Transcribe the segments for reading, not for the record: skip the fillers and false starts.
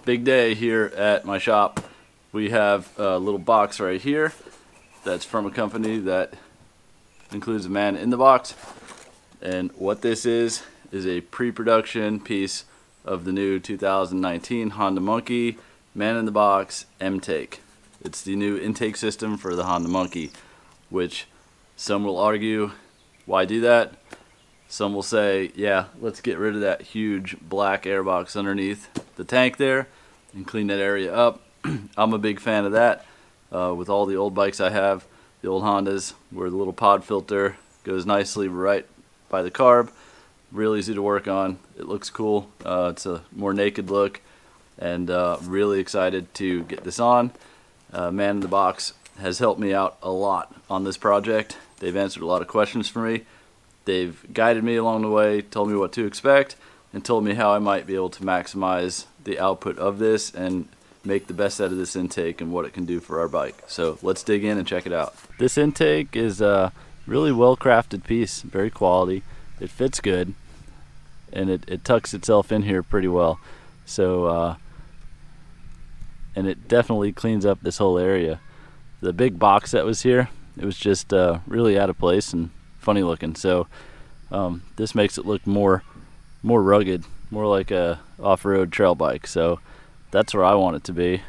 big day here at my shop. We have a little box right here that's from a company that includes a man in the box. And what this is a pre-production piece of the new 2019 Honda Monkey man in the box Mtake. It's the new intake system for the Honda Monkey, which some will argue, why do that? Some will say, yeah, let's get rid of that huge black airbox underneath the tank there and clean that area up. I'm a big fan of that. With all the old bikes I have, the old Hondas, where the little pod filter goes nicely right by the carb. Real easy to work on. It looks cool. It's a more naked look, and really excited to get this on. Man in the Box has helped me out a lot on this project. They've answered a lot of questions for me. They've guided me along the way, told me what to expect, and told me how I might be able to maximize the output of this and make the best out of this intake and what it can do for our bike. So let's dig in and check it out. This intake is a really well crafted piece, very quality. It fits good, and it tucks itself in here pretty well. So and it definitely cleans up this whole area. The big box that was here, it was just really out of place and funny looking. So this makes it look more rugged, more like a off-road trail bike. So that's where I want it to be.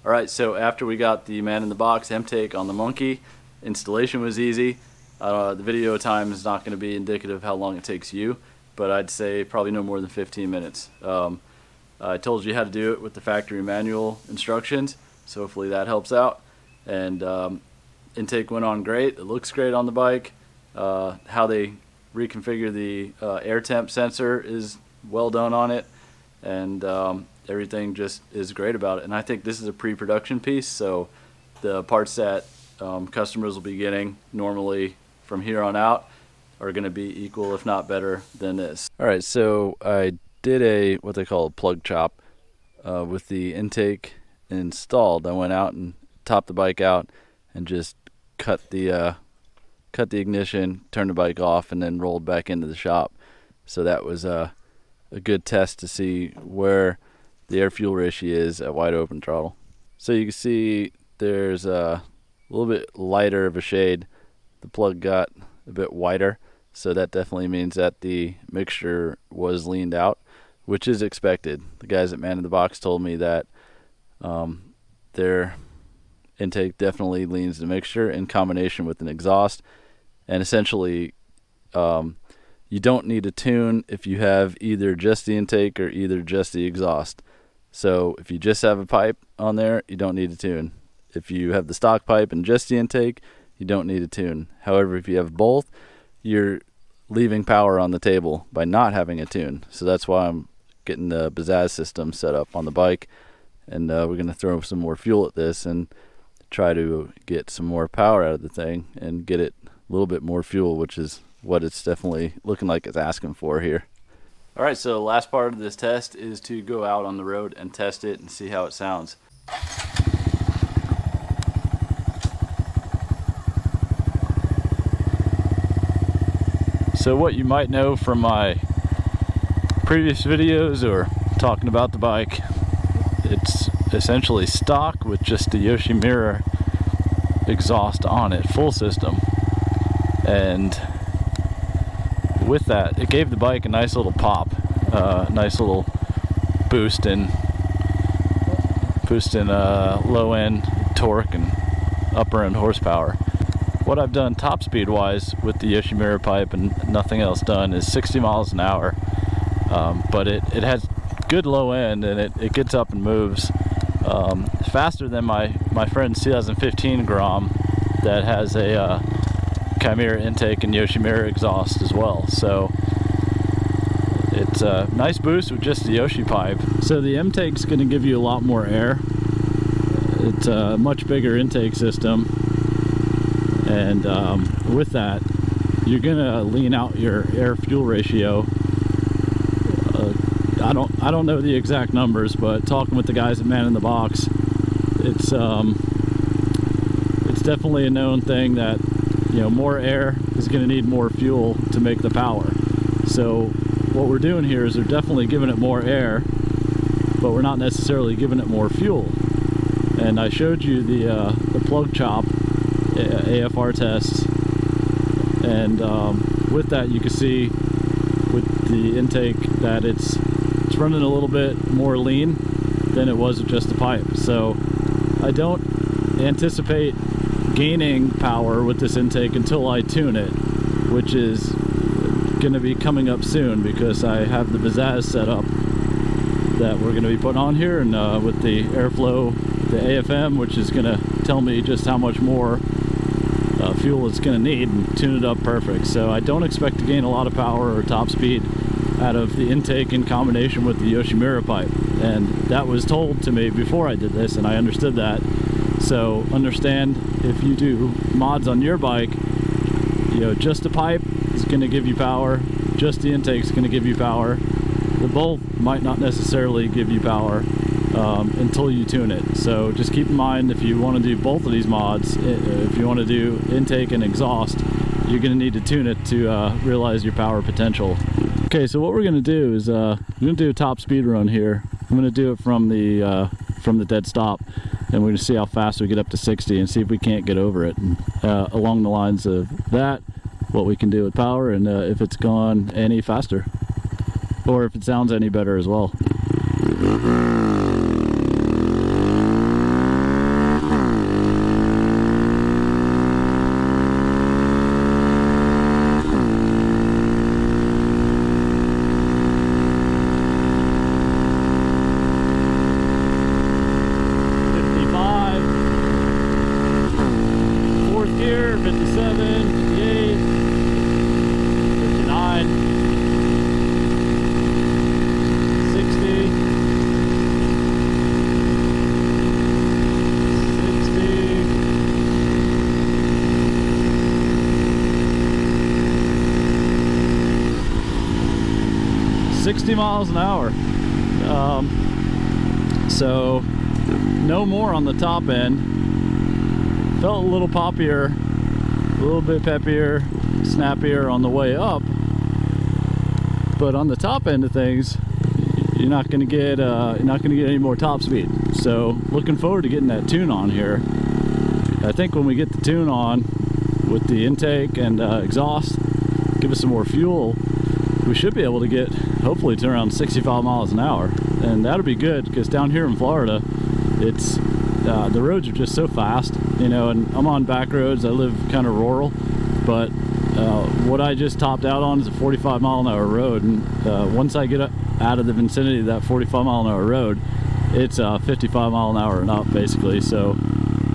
All right, so after we got the man in the box Mtake on the Monkey, installation was easy. The video time is not going to be indicative of how long it takes you, but I'd say probably no more than 15 minutes. I told you how to do it with the factory manual instructions, so hopefully that helps out. And intake went on great. It looks great on the bike. How they reconfigure the air temp sensor is well done on it, and everything just is great about it. And I think this is a pre-production piece, so the parts that customers will be getting normally from here on out are going to be equal, if not better, than this. All right, so I did what they call a plug chop with the intake installed. I went out and topped the bike out and just cut the ignition, turned the bike off, and then rolled back into the shop. So that was a good test to see where the air fuel ratio is at wide open throttle. So you can see there's a little bit lighter of a shade. The plug got a bit wider, so that definitely means that the mixture was leaned out, which is expected. The guys at Man in the Box told me that their intake definitely leans the mixture in combination with an exhaust. And essentially, you don't need a tune if you have either just the intake or either just the exhaust. So if you just have a pipe on there, you don't need a tune. If you have the stock pipe and just the intake, you don't need a tune. However, if you have both, you're leaving power on the table by not having a tune. So that's why I'm getting the Bazaz system set up on the bike, and we're going to throw some more fuel at this and try to get some more power out of the thing and get it a little bit more fuel, which is what it's definitely looking like it's asking for here. All right, so the last part of this test is to go out on the road and test it and see how it sounds. So what you might know from my previous videos or talking about the bike, it's essentially stock with just the Yoshimura exhaust on it, full system. And with that, it gave the bike a nice little pop, nice little boost in low end torque and upper end horsepower. What I've done top speed wise with the Yoshimura pipe and nothing else done is 60 miles an hour, but it has good low end, and it gets up and moves faster than my friend's 2015 Grom that has a Chimera intake and Yoshimura exhaust as well. So it's a nice boost with just the Yoshi pipe. So the Mtake's going to give you a lot more air. It's a much bigger intake system, and with that, you're going to lean out your air fuel ratio. I don't know the exact numbers, but talking with the guys at Man in the Box, it's definitely a known thing that, you know, more air is going to need more fuel to make the power. So what we're doing here is they're definitely giving it more air, but we're not necessarily giving it more fuel. And I showed you the plug chop AFR tests, and with that you can see with the intake that it's running a little bit more lean than it was with just the pipe. So I don't anticipate gaining power with this intake until I tune it, which is going to be coming up soon, because I have the Pizzazz set up that we're going to be putting on here, and with the airflow, the AFM, which is going to tell me just how much more fuel it's going to need, and tune it up perfect. So I don't expect to gain a lot of power or top speed out of the intake in combination with the Yoshimura pipe, and that was told to me before I did this, and I understood that. So understand, if you do mods on your bike, you know, just the pipe is going to give you power, just the intake is going to give you power. The both might not necessarily give you power until you tune it. So just keep in mind, if you want to do both of these mods, if you want to do intake and exhaust, you're going to need to tune it to realize your power potential. Okay, so what we're going to do is I'm going to do a top speed run here. I'm going to do it from the dead stop, and we're going to see how fast we get up to 60 and see if we can't get over it. And, along the lines of that, what we can do with power, and if it's gone any faster, or if it sounds any better as well. 60 miles an hour. So no more on the top end. Felt a little poppier, a little bit peppier, snappier on the way up, but on the top end of things, you're not going to get any more top speed. So looking forward to getting that tune on here. I think when we get the tune on with the intake and exhaust, give us some more fuel, we should be able to get hopefully to around 65 miles an hour, and that'll be good, because down here in Florida, it's the roads are just so fast, you know, and I'm on back roads. I live kind of rural, but what I just topped out on is a 45 mile an hour road, and once I get out of the vicinity of that 45 mile an hour road, it's 55 mile an hour and up basically. So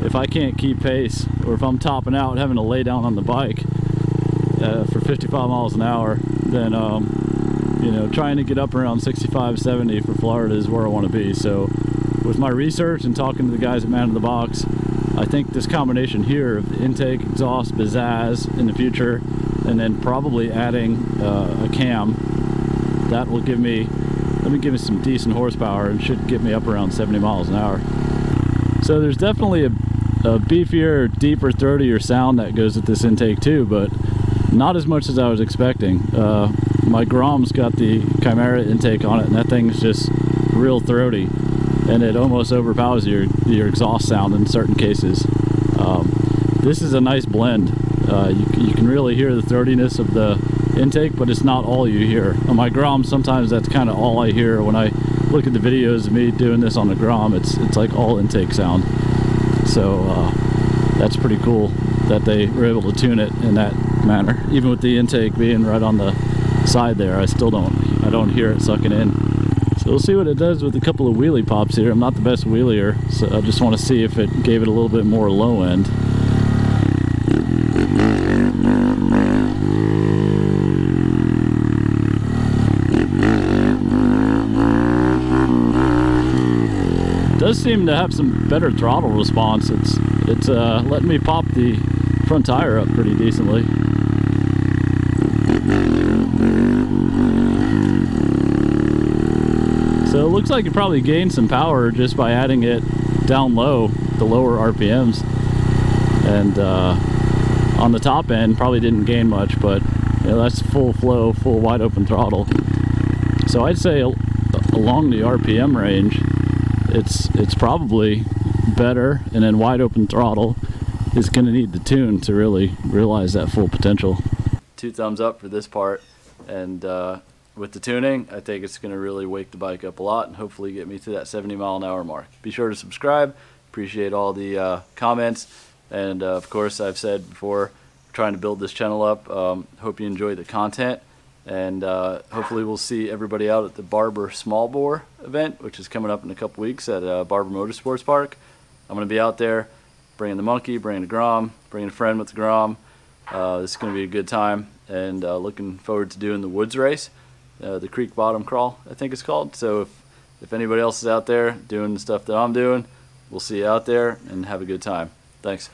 if I can't keep pace, or if I'm topping out having to lay down on the bike for 55 miles an hour, then you know, trying to get up around 65, 70 for Florida is where I want to be. So with my research and talking to the guys at MNNTHBX, I think this combination here of intake, exhaust, Pizzazz in the future, and then probably adding a cam, that will give me some decent horsepower and should get me up around 70 miles an hour. So there's definitely a beefier, deeper, throatier sound that goes with this intake too, but not as much as I was expecting. My Grom's got the Chimera intake on it, and that thing's just real throaty, and it almost overpowers your exhaust sound in certain cases. This is a nice blend. You can really hear the throatiness of the intake, but it's not all you hear. On my Grom, sometimes that's kind of all I hear. When I look at the videos of me doing this on the Grom, it's like all intake sound. So that's pretty cool that they were able to tune it in that manner. Even with the intake being right on the side there, I don't hear it sucking in. So we'll see what it does with a couple of wheelie pops here. I'm not the best wheelier, so I just want to see if it gave it a little bit more low end. Does seem to have some better throttle response. It's letting me pop the front tire up pretty decently. So it looks like you probably gained some power just by adding it down low, the lower RPMs, and on the top end probably didn't gain much, but you know, that's full flow, full wide open throttle. So I'd say a along the RPM range, it's probably better, and then wide open throttle is going to need the tune to really realize that full potential. 2 thumbs up for this part, and with the tuning, I think it's going to really wake the bike up a lot and hopefully get me to that 70 mile an hour mark. Be sure to subscribe. Appreciate all the comments, and of course, I've said before, trying to build this channel up. Hope you enjoy the content, and hopefully we'll see everybody out at the Barber Small Bore event, which is coming up in a couple weeks at Barber Motorsports Park. I'm going to be out there bringing the monkey, bringing the Grom, bringing a friend with the Grom. This is going to be a good time, and looking forward to doing the woods race, the creek bottom crawl, I think it's called. So if anybody else is out there doing the stuff that I'm doing, we'll see you out there and have a good time. Thanks.